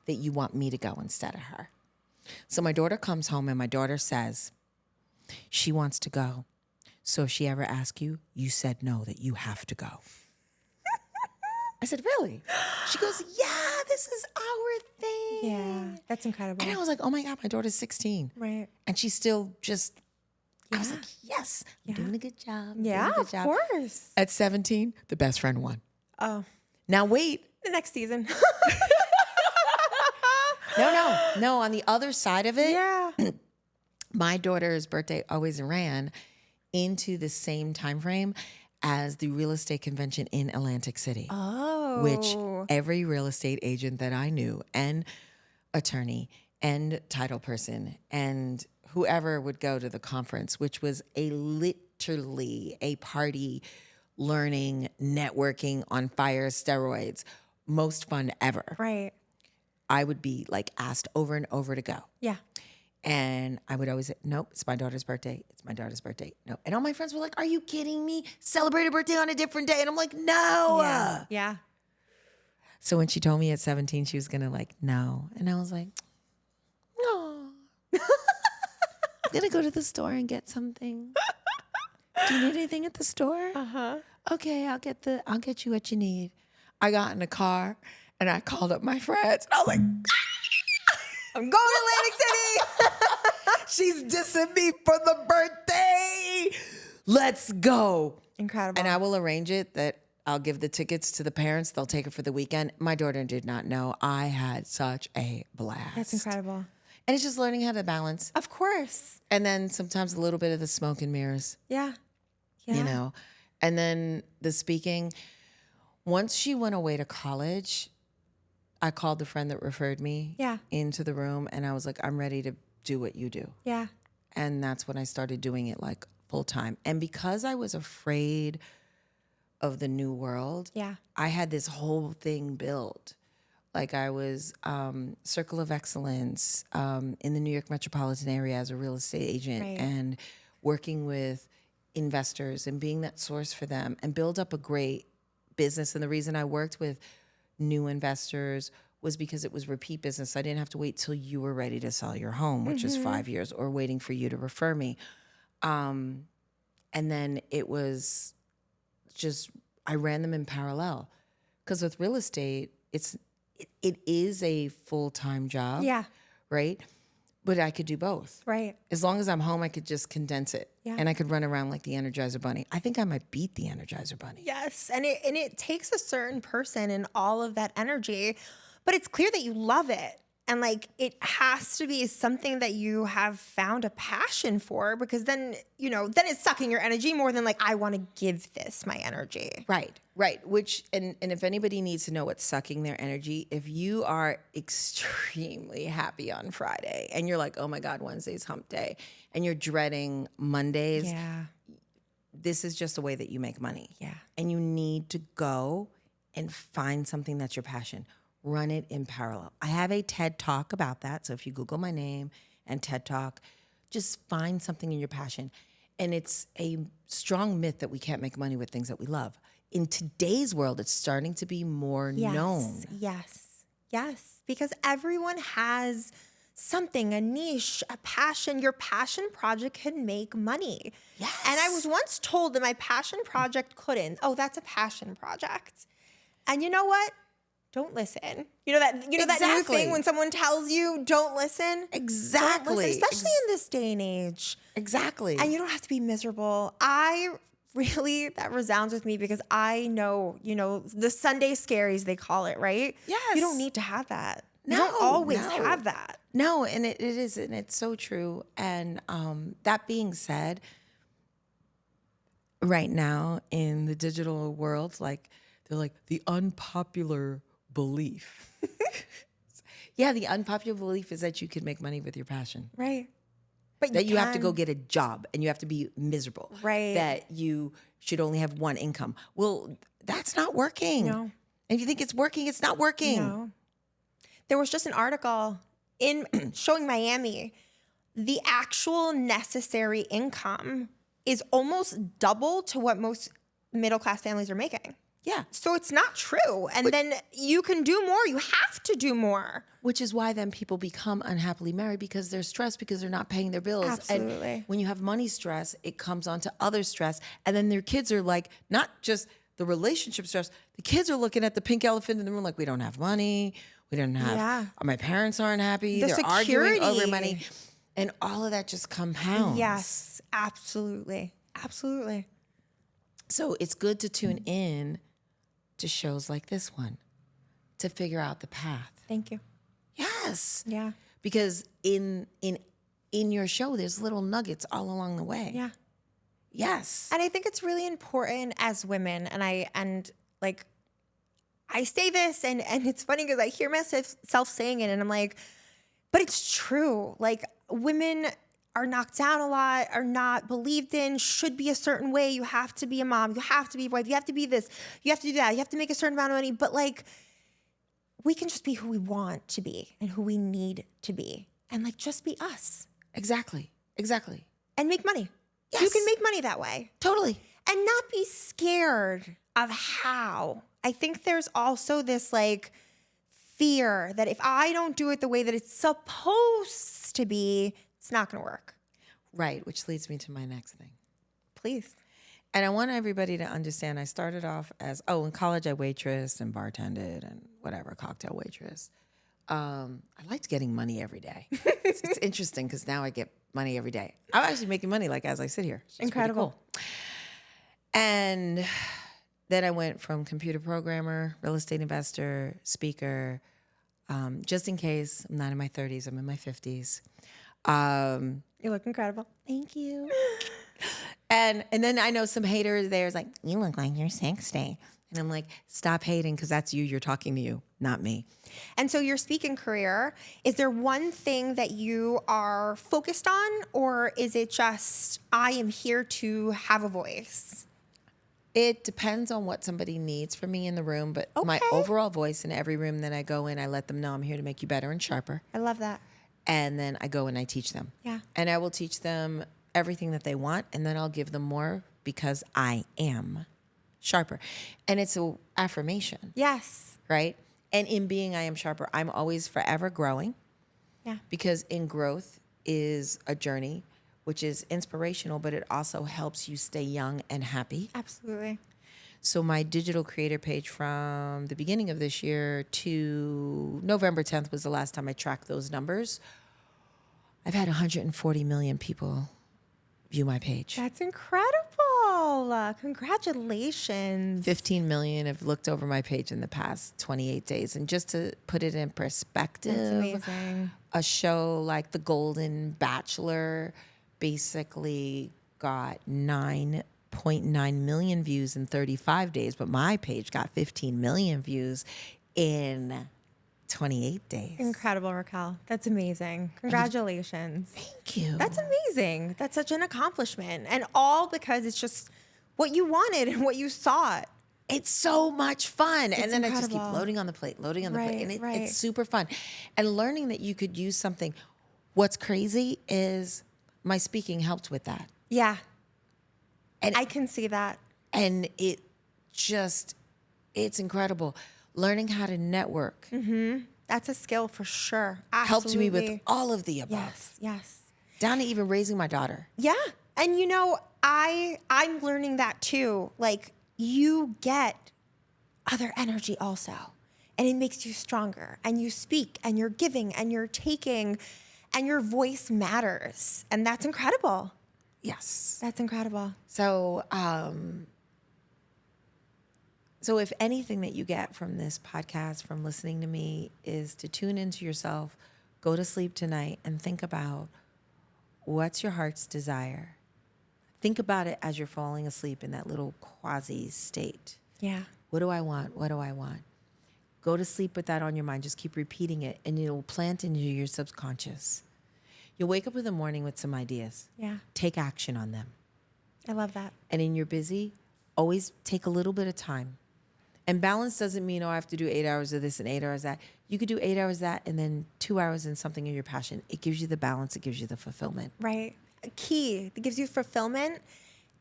that you want me to go instead of her. So my daughter comes home and my daughter says she wants to go. So if she ever asks you, you said no, that you have to go. I said, really? She goes, yeah, this is our thing. Yeah. That's incredible. And I was like, oh my God, my daughter's 16. Right. And she's still just, I was like, yes, I'm doing a good job. I'm doing Yeah, a good of job. course. At 17, the best friend won. Oh, Now wait. the next season. No. On the other side of it, yeah. my daughter's birthday always ran into the same time frame as the real estate convention in Atlantic City. Oh. Which every real estate agent that I knew and attorney and title person and whoever would go to the conference, which was literally a party, learning, networking on fire steroids, most fun ever. Right. I would be like asked over and over to go. Yeah. And I would always say, nope, it's my daughter's birthday. It's my daughter's birthday. No. And all my friends were like, are you kidding me? Celebrate a birthday on a different day. And I'm like, no. Yeah. Yeah. So when she told me at 17, she was going to like, no. And I was like, no. I'm going to go to the store and get something. Do you need anything at the store? Uh-huh. Okay, I'll get you what you need. I got in the car and I called up my friends. I was like, I'm going to Atlantic City. She's dissing me for the birthday. Let's go. Incredible. And I will arrange it that I'll give the tickets to the parents. They'll take it for the weekend. My daughter did not know. I had such a blast. That's incredible. And it's just learning how to balance. Of course. And then sometimes a little bit of the smoke and mirrors, Yeah. Yeah. you know. And then the speaking. Once she went away to college, I called the friend that referred me Yeah. into the room. And I was like, I'm ready to do what you do. Yeah. And that's when I started doing it like full time. And because I was afraid of the new world, Yeah. I had this whole thing built. Like I was Circle of Excellence in the New York metropolitan area as a real estate agent Right. and working with investors and being that source for them and build up a great business. And the reason I worked with new investors was because it was repeat business. I didn't have to wait till you were ready to sell your home, which is 5 years, or waiting for you to refer me. And then it was just, I ran them in parallel. Because with real estate, it is a full-time job. Yeah. Right? But I could do both. Right. As long as I'm home, I could just condense it. Yeah. And I could run around like the Energizer Bunny. I think I might beat the Energizer Bunny. Yes. And it takes a certain person and all of that energy, but it's clear that you love it. And like it has to be something that you have found a passion for, because then, then it's sucking your energy more than like, I want to give this my energy. Right. Which, and if anybody needs to know what's sucking their energy, if you are extremely happy on Friday and you're like, oh my God, Wednesday's hump day, and you're dreading Mondays, Yeah. this is just a way that you make money. Yeah. And you need to go and find something that's your passion. Run it in parallel. I have a TED Talk about that. So if you Google my name and TED Talk, just find something in your passion. And it's a strong myth that we can't make money with things that we love. In today's world, it's starting to be more known. Yes. Because everyone has something, a niche, a passion. Your passion project can make money. Yes. And I was once told that my passion project couldn't. Oh, that's a passion project. And you know what? Don't listen. You know that new Exactly. thing when someone tells you don't listen? Exactly. Don't listen, especially in this day and age. Exactly. And you don't have to be miserable. That resounds with me because I know, the Sunday scaries, they call it, right? Yes. You don't need to have that. No, You don't always no. have that. No, and it is, and it's so true. And that being said, right now in the digital world, like they're like the unpopular belief. Yeah, the unpopular belief is that you can make money with your passion. Right. But That you have to go get a job and you have to be miserable. Right. That you should only have one income. Well, that's not working. No. And if you think it's working, it's not working. No. There was just an article in showing Miami. The actual necessary income is almost double to what most middle-class families are making. Yeah. So it's not true. And then you can do more. You have to do more. Which is why then people become unhappily married, because they're stressed because they're not paying their bills. Absolutely. And when you have money stress, it comes onto other stress. And then their kids are like, not just the relationship stress, the kids are looking at the pink elephant in the room like, we don't have money. We don't have, my parents aren't happy. The They're security. arguing over money. And all of that just compounds. Yes, absolutely. Absolutely. So it's good to tune in to shows like this one to figure out the path. Thank you. Yes. Yeah. Because in your show, there's little nuggets all along the way. Yeah. Yes. And I think it's really important as women. And I say this and it's funny because I hear myself saying it and I'm like, but it's true. Like women are knocked down a lot, are not believed in, should be a certain way. You have to be a mom. You have to be a wife. You have to be this. You have to do that. You have to make a certain amount of money. But like, we can just be who we want to be and who we need to be. And like, just be us. Exactly. Exactly. And make money. Yes. You can make money that way. Totally. And not be scared of how. I think there's also this like fear that if I don't do it the way that it's supposed to be, it's not going to work. Right. Which leads me to my next thing. Please. And I want everybody to understand, I started off as, in college I waitressed and bartended and whatever, cocktail waitress. I liked getting money every day. It's interesting because now I get money every day. I'm actually making money like as I sit here. It's incredible. Cool. And then I went from computer programmer, real estate investor, speaker, just in case I'm not in my 30s, I'm in my 50s. You look incredible. Thank you. And then I know some haters there's like, you look like you're 60. And I'm like, stop hating because that's you're talking to you, not me. And so your speaking career, is there one thing that you are focused on or is it just, I am here to have a voice? It depends on what somebody needs from me in the room, but my overall voice in every room that I go in, I let them know I'm here to make you better and sharper. I love that. And then I go and I teach them. Yeah. And I will teach them everything that they want, and then I'll give them more because I am sharper. And it's an affirmation. Yes. Right? And in being I am sharper, I'm always forever growing. Yeah. Because in growth is a journey, which is inspirational, but it also helps you stay young and happy. Absolutely. So my digital creator page from the beginning of this year to November 10th was the last time I tracked those numbers. I've had 140 million people view my page. That's incredible. Congratulations. 15 million have looked over my page in the past 28 days. And just to put it in perspective, That's amazing. A show like The Golden Bachelor basically got 9.9 million views in 35 days, but my page got 15 million views in 28 days. Incredible, Raquel. That's amazing. Congratulations. Thank you. That's amazing. That's such an accomplishment. And all because it's just what you wanted and what you sought. It's so much fun. And then I just keep incredible. loading on the plate. And Right. it's super fun. And learning that you could use something. What's crazy is my speaking helped with that. Yeah. And I can see that. And it's incredible. Learning how to network That's a skill for sure. Absolutely. helped me with all of the above. Yes. Down to even raising my daughter. Yeah. And you know, I'm learning that too. Like you get other energy also. And it makes you stronger. And you speak and you're giving and you're taking and your voice matters. And that's incredible. Yes. That's incredible. So if anything that you get from this podcast, from listening to me, is to tune into yourself, go to sleep tonight and think about what's your heart's desire. Think about it as you're falling asleep in that little quasi state. Yeah. What do I want? What do I want? Go to sleep with that on your mind. Just keep repeating it, and it'll plant into your subconscious. You'll wake up in the morning with some ideas. Yeah. Take action on them. I love that. And in your busy, always take a little bit of time. And balance doesn't mean, I have to do 8 hours of this and 8 hours of that. You could do 8 hours of that and then 2 hours in something in your passion. It gives you the balance. It gives you the fulfillment. Right. Key. It gives you fulfillment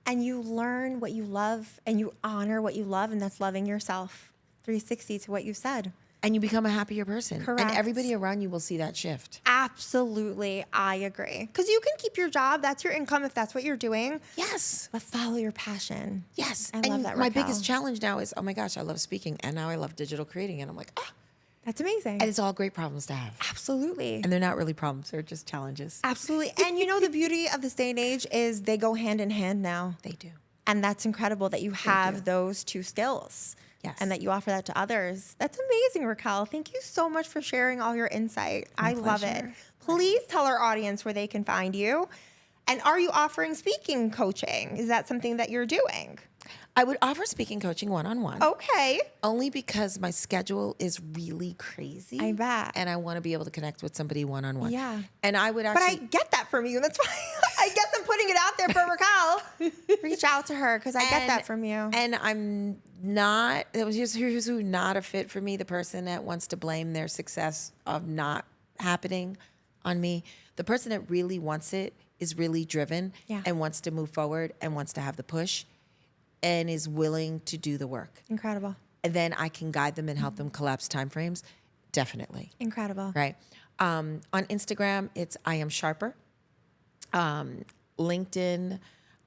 and you learn what you love and you honor what you love, and that's loving yourself. 360 to what you said. And you become a happier person. Correct. And everybody around you will see that shift. Absolutely. I agree. Because you can keep your job. That's your income if that's what you're doing. Yes. But follow your passion. Yes. I and love that, my Raquel. biggest challenge now is, oh my gosh, I love speaking. And now I love digital creating. And I'm like, That's amazing. And it's all great problems to have. Absolutely. And they're not really problems. They're just challenges. Absolutely. And you know, the beauty of this day and age is they go hand in hand now. They do. And that's incredible that you have those two skills. Yes. And that you offer that to others. That's amazing, Raquel. Thank you so much for sharing all your insight. I love it. pleasure. Please tell our audience where they can find you And are you offering speaking coaching? Is that something that you're doing? I would offer speaking coaching one-on-one. Okay. Only because my schedule is really crazy. I bet. And I want to be able to connect with somebody one-on-one. Yeah. And I would But I actually... get that from you. That's why I guess I'm putting it out there for Raquel. Reach out to her because I get that from you. And I'm not... It was just here's who not a fit for me, the person that wants to blame their success of not happening on me. The person that really wants it is really driven and wants to move forward and wants to have the push and is willing to do the work. Incredible. And then I can guide them and help them collapse timeframes. Definitely. Incredible. Right. On Instagram, it's I am Sharper. LinkedIn,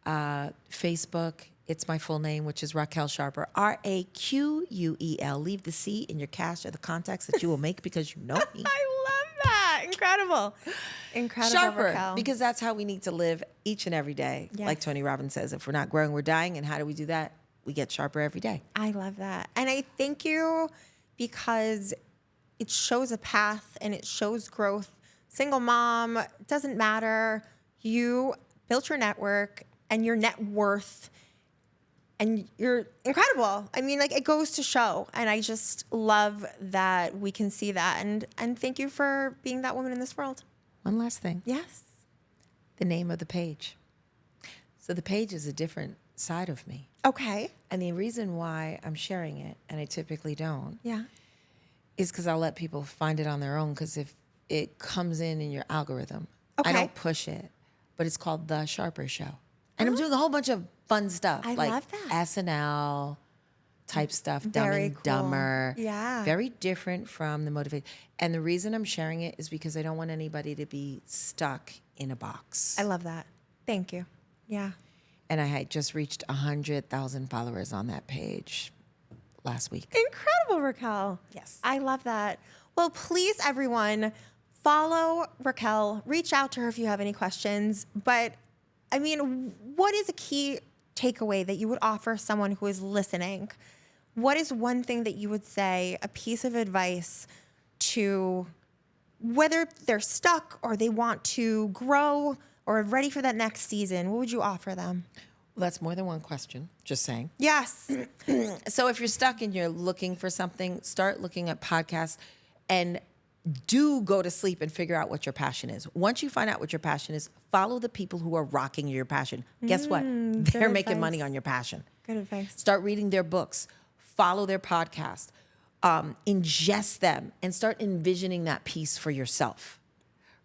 Facebook, it's my full name, which is Raquel Sharper. Raquel. Leave the C in your cache of the contacts that you will make because you know me. I love that. Incredible. Incredible, Sharper, Raquel. because that's how we need to live each and every day. Yes. Like Tony Robbins says, if we're not growing, we're dying. And how do we do that? We get sharper every day. I love that. And I thank you because it shows a path and it shows growth. Single mom, doesn't matter. You built your network and your net worth, and you're incredible. I mean, like, it goes to show. And I just love that we can see that. And thank you for being that woman in this world. One last thing. Yes. The name of the page. So the page is a different side of me. Okay. And the reason why I'm sharing it, and I typically don't, Yeah. is because I'll let people find it on their own. Because if it comes in your algorithm, Okay. I don't push it. But it's called The Sharper Show. And I'm doing a whole bunch of fun stuff. I like love that. SNL type stuff, Dumb Very and cool. Dumber. Yeah. Very different from the motivation. And the reason I'm sharing it is because I don't want anybody to be stuck in a box. I love that. Thank you. Yeah. And I had just reached 100,000 followers on that page last week. Incredible, Raquel. Yes. I love that. Well, please, everyone, follow Raquel. Reach out to her if you have any questions. But, I mean, what is a key takeaway that you would offer someone who is listening? What is one thing that you would say, a piece of advice to whether they're stuck or they want to grow or ready for that next season? What would you offer them? Well, that's more than one question, just saying. Yes. So if you're stuck and you're looking for something, start looking at podcasts and do go to sleep and figure out what your passion is. Once you find out what your passion is, follow the people who are rocking your passion. Guess what? They're making advice. money on your passion. Good advice. Start reading their books, follow their podcast, ingest them, and start envisioning that piece for yourself,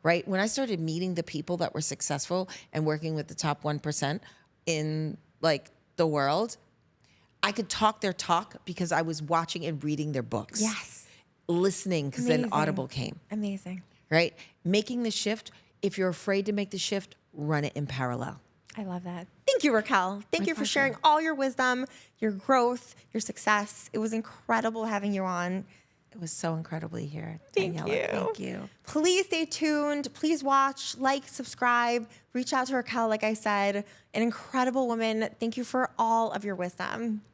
right? When I started meeting the people that were successful and working with the top 1% in like the world, I could talk their talk because I was watching and reading their books. Yes. Listening, because then Amazing. Audible came, Amazing. right? Making the shift. If you're afraid to make the shift, run it in parallel. I love that. Thank you, Raquel. Thank you for pleasure. sharing all your wisdom, your growth, your success. It was incredible having you on. It was so incredibly here, Thank Daniela. you. Thank you. Please stay tuned. Please watch, like, subscribe, reach out to Raquel, like I said. An incredible woman. Thank you for all of your wisdom.